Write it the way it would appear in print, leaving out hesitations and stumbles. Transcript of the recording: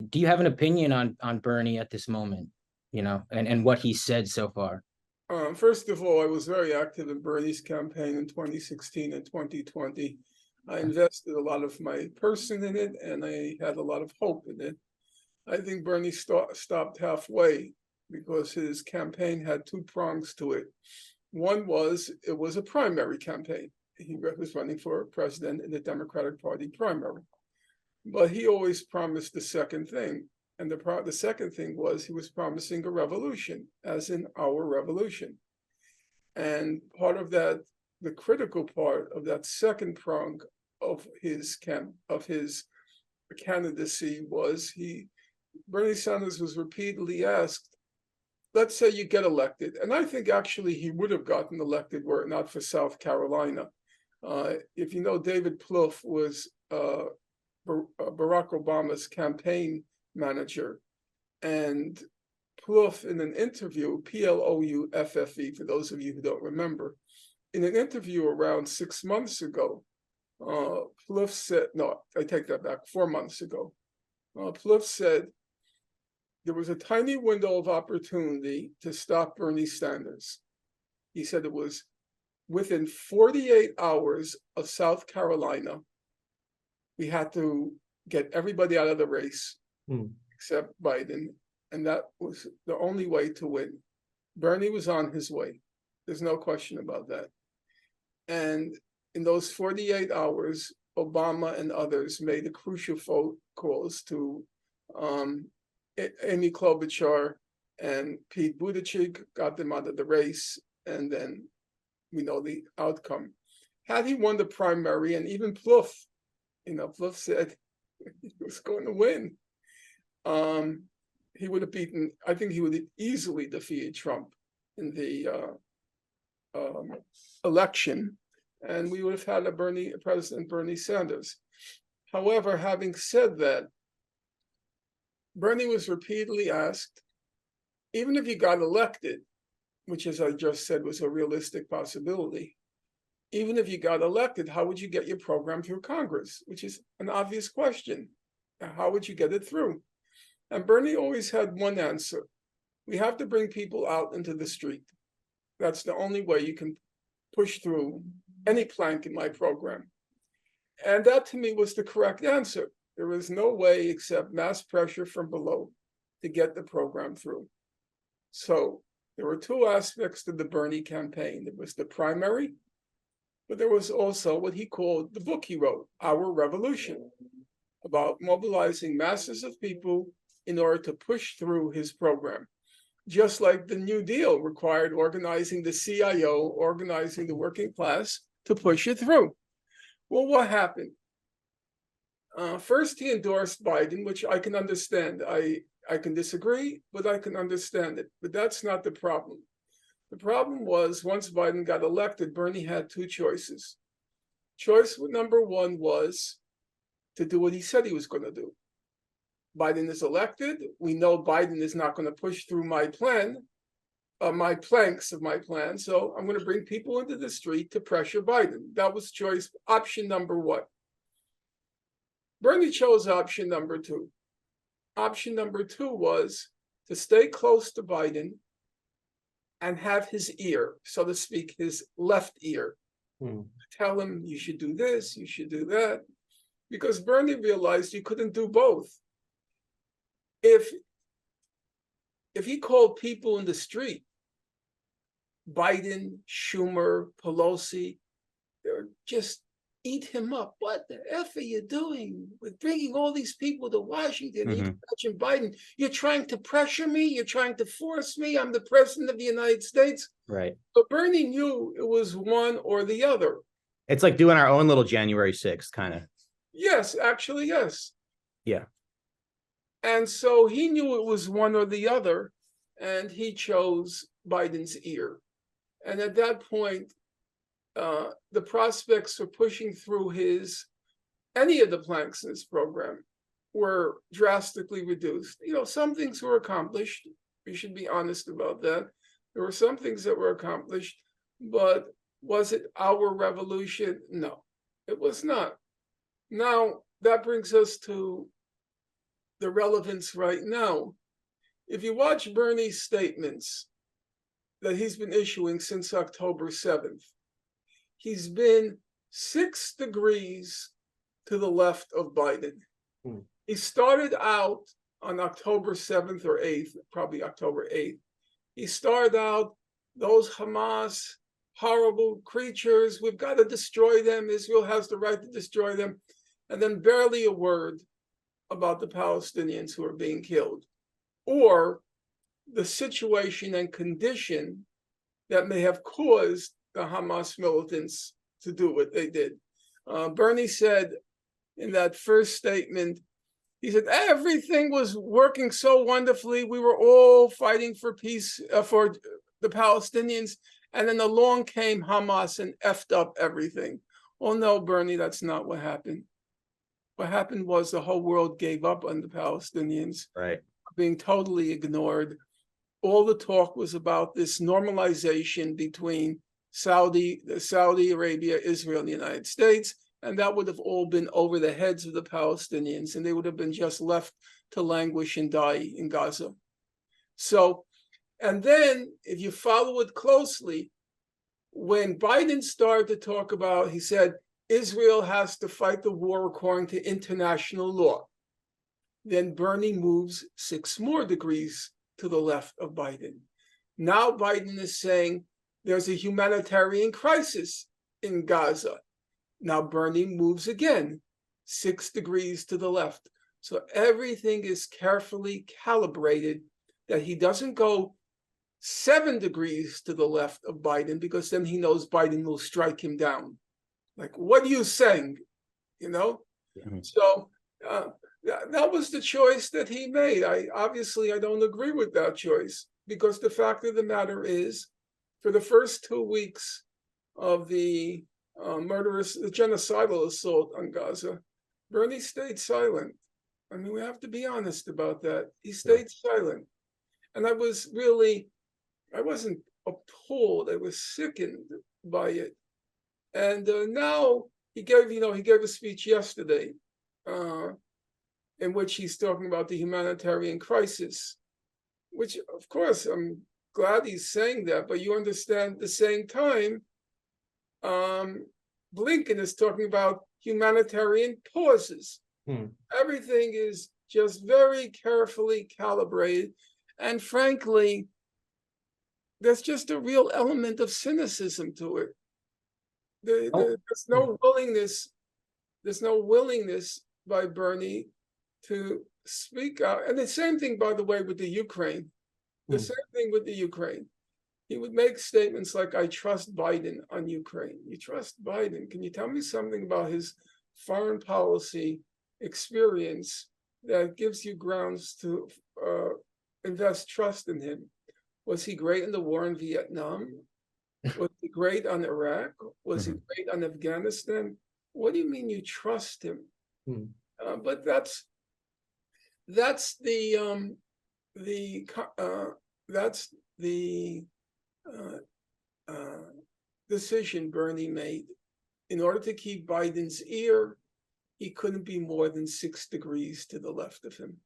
do you have an opinion on Bernie at this moment, and what he said so far? First of all, I was very active in Bernie's campaign in 2016 and 2020. I invested a lot of my person in it, and I had a lot of hope in it. I think Bernie stopped halfway because his campaign had two prongs to it. One was it was a primary campaign. He was running for president in the Democratic Party primary. But he always promised the second thing. And the second thing was he was promising a revolution, as in our revolution. And part of that, the critical part of that second prong of his candidacy was Bernie Sanders was repeatedly asked, let's say you get elected. And I think actually he would have gotten elected were it not for South Carolina. If you know, David Plouffe was Barack Obama's campaign manager. And Plouffe, in an interview, Plouffe, for those of you who don't remember, in an interview around 6 months ago, Plouffe said, no, I take that back, 4 months ago, Plouffe said there was a tiny window of opportunity to stop Bernie Sanders. He said it was within 48 hours of South Carolina, we had to get everybody out of the race except Biden. And that was the only way to win. Bernie was on his way. There's no question about that. And in those 48 hours, Obama and others made the crucial phone calls to Amy Klobuchar and Pete Buttigieg, got them out of the race, and then we know the outcome. Had he won the primary, and even Plouffe, Plouffe said he was going to win, he would have beaten, I think he would have easily defeated Trump in the election, and we would have had a President Bernie Sanders. However, having said that, Bernie was repeatedly asked, even if you got elected, which, as I just said, was a realistic possibility, even if you got elected, how would you get your program through Congress? Which is an obvious question. How would you get it through? And Bernie always had one answer. We have to bring people out into the street. That's the only way you can push through any plank in my program. And that, to me, was the correct answer. There was no way except mass pressure from below to get the program through. So there were two aspects to the Bernie campaign. There was the primary, but there was also what he called the book he wrote, Our Revolution, about mobilizing masses of people in order to push through his program. Just like the New Deal required organizing the CIO, organizing the working class to push it through. Well, what happened? First, he endorsed Biden, which I can understand. I can disagree, but I can understand it. But that's not the problem. The problem was once Biden got elected, Bernie had two choices. Choice number one was to do what he said he was going to do. Biden is elected. We know Biden is not going to push through my plan, my planks of my plan. So I'm going to bring people into the street to pressure Biden. That was option number one. Bernie chose option number two. Option number two was to stay close to Biden and have his ear, so to speak, his left ear. Tell him you should do this, you should do that. Because Bernie realized you couldn't do both. If he called people in the street, Biden, Schumer, Pelosi, they would just eat him up. What the F are you doing with bringing all these people to Washington? You can imagine Biden. You're trying to pressure me. You're trying to force me. I'm the president of the United States. Right. But Bernie knew it was one or the other. It's like doing our own little January 6th, kind of. Yes, actually, yes. Yeah. And so he knew it was one or the other, and he chose Biden's ear. And at that point, the prospects for pushing through any of the planks in his program were drastically reduced. Some things were accomplished. We should be honest about that. There were some things that were accomplished, but was it our revolution? No, it was not. Now, that brings us to the relevance right now. If you watch Bernie's statements that he's been issuing since October 7th, he's been 6 degrees to the left of Biden. He started out on October 7th or 8th, probably October 8th. He started out, those Hamas horrible creatures, we've got to destroy them. Israel has the right to destroy them. And then barely a word about the Palestinians who are being killed, or the situation and condition that may have caused the Hamas militants to do what they did. Bernie said in that first statement, he said, everything was working so wonderfully. We were all fighting for peace for the Palestinians. And then along came Hamas and effed up everything. Oh, no, Bernie, that's not what happened. What happened was the whole world gave up on the Palestinians, Right. being totally ignored. All the talk was about this normalization between Saudi Arabia, Israel, and the United States. And that would have all been over the heads of the Palestinians, and they would have been just left to languish and die in Gaza. So, and then if you follow it closely, when Biden started to talk about, he said, Israel has to fight the war according to international law. Then Bernie moves 6 more degrees to the left of Biden. Now Biden is saying there's a humanitarian crisis in Gaza. Now Bernie moves again 6 degrees to the left. So everything is carefully calibrated that he doesn't go 7 degrees to the left of Biden, because then he knows Biden will strike him down. Like, what are you saying? You know? Mhm. So that was the choice that he made. I don't agree with that choice, because the fact of the matter is, for the first 2 weeks of the genocidal assault on Gaza, Bernie stayed silent. I mean, we have to be honest about that. He stayed silent. And I wasn't appalled. I was sickened by it. And now he gave a speech yesterday in which he's talking about the humanitarian crisis, which, of course, I'm glad he's saying that. But you understand, at the same time, Blinken is talking about humanitarian pauses. Everything is just very carefully calibrated. And frankly, there's just a real element of cynicism to it. There's no willingness by Bernie to speak out. And the same thing, by the way, with the Ukraine. The same thing with the Ukraine. He would make statements like, I trust Biden on Ukraine. You trust Biden? Can you tell me something about his foreign policy experience that gives you grounds to invest trust in him? Was he great in the war in Vietnam? Was he great on Iraq? Was he great on Afghanistan? What do you mean you trust him? But that's the decision Bernie made. In order to keep Biden's ear, he couldn't be more than 6 degrees to the left of him.